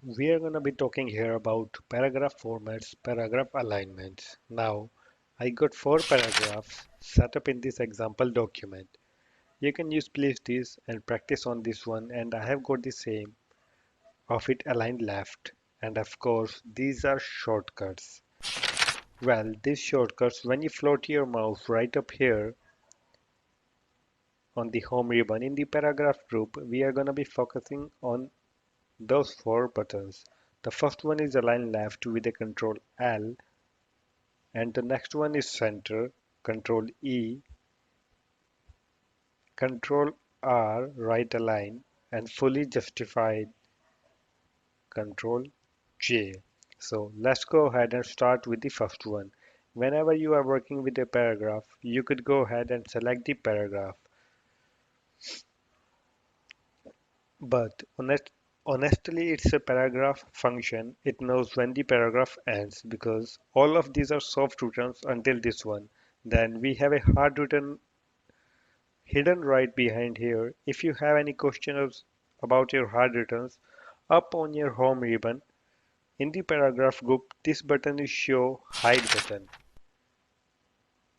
We are going to be talking here about paragraph formats, paragraph alignments. Now, I got 4 paragraphs set up in this example document. You can use playlists and practice on this one, and I have got the same of it aligned left. And of course, these are shortcuts. Well, these shortcuts, when you float your mouse right up here on the home ribbon in the paragraph group, we are going to be focusing on those 4 buttons. The first one is align left with a control L, and the next one is center, control E, control R, right align, and fully justified, control J. So let's go ahead and start with the first one. Whenever you are working with a paragraph, you could go ahead and select the paragraph. But honestly, it's a paragraph function. It knows when the paragraph ends because all of these are soft returns until this one. Then we have a hard return hidden right behind here. If you have any questions about your hard returns, up on your home ribbon in the paragraph group, this button is show hide button.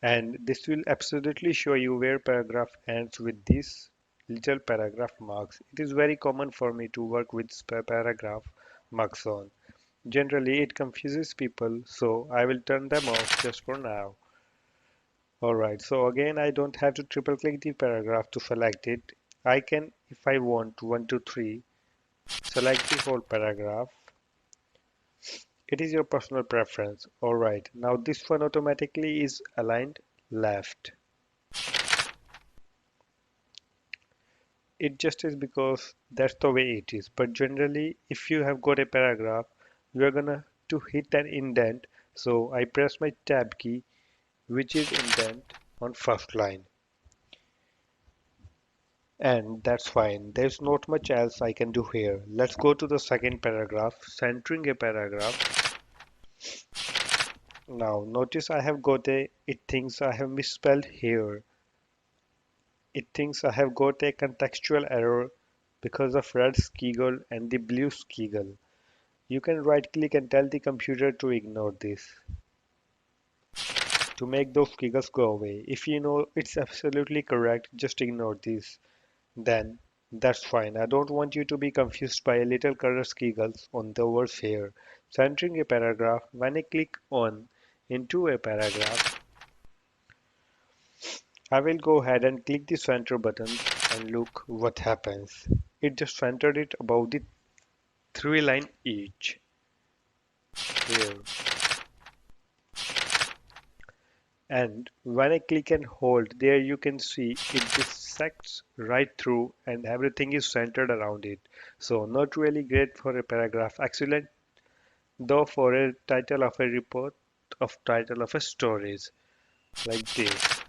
And this will absolutely show you where paragraph ends with this little paragraph marks. It is very common for me to work with paragraph marks on. Generally, it confuses people, so I will turn them off just for now. Alright, so again, I don't have to triple click the paragraph to select it. I can, if I want, 1, 2, 3, select the whole paragraph. It is your personal preference. Alright, now this one automatically is aligned left. It just is because that's the way it is. But generally, if you have got a paragraph, you are gonna to hit an indent. So I press my tab key, which is indent on first line. And that's fine. There's not much else I can do here. Let's go to the second paragraph, centering a paragraph. Now notice I have got a, it thinks I have misspelled here. It thinks I have got a contextual error because of red squiggle and the blue squiggle. You can right click and tell the computer to ignore this to make those squiggles go away. If you know it's absolutely correct, just ignore this. Then that's fine. I don't want you to be confused by a little color squiggles on the words here. Centering a paragraph, when I click on into a paragraph, I will go ahead and click the center button and look what happens. It just centered it above the 3 line each. Here. And when I click and hold, there you can see it dissects right through and everything is centered around it. So not really great for a paragraph. Excellent though for a title of a report of title of a stories like this.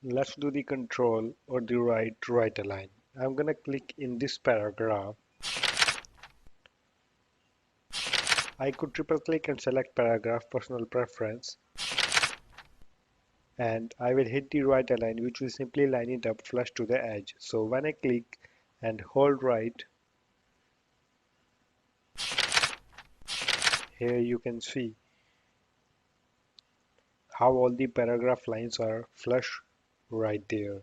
Let's do the control or the right align. I'm gonna click in this paragraph. I could triple click and select paragraph personal preference, and I will hit the right align, which will simply line it up flush to the edge. So when I click and hold right, here you can see how all the paragraph lines are flush right there.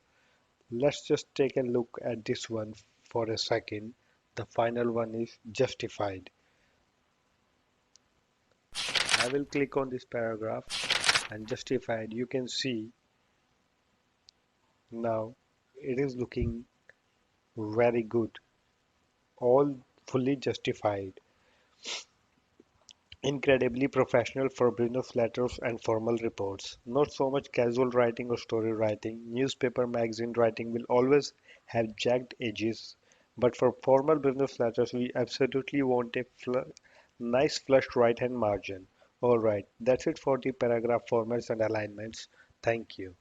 Let's just take a look at this one for a second. The final one is justified. I will click on this paragraph and justified. You can see now it is looking very good, all fully justified. Incredibly professional for business letters and formal reports. Not so much casual writing or story writing. Newspaper magazine writing will always have jagged edges, but for formal business letters, we absolutely want a nice flushed right hand margin. Alright, that's it for the paragraph formats and alignments. Thank you.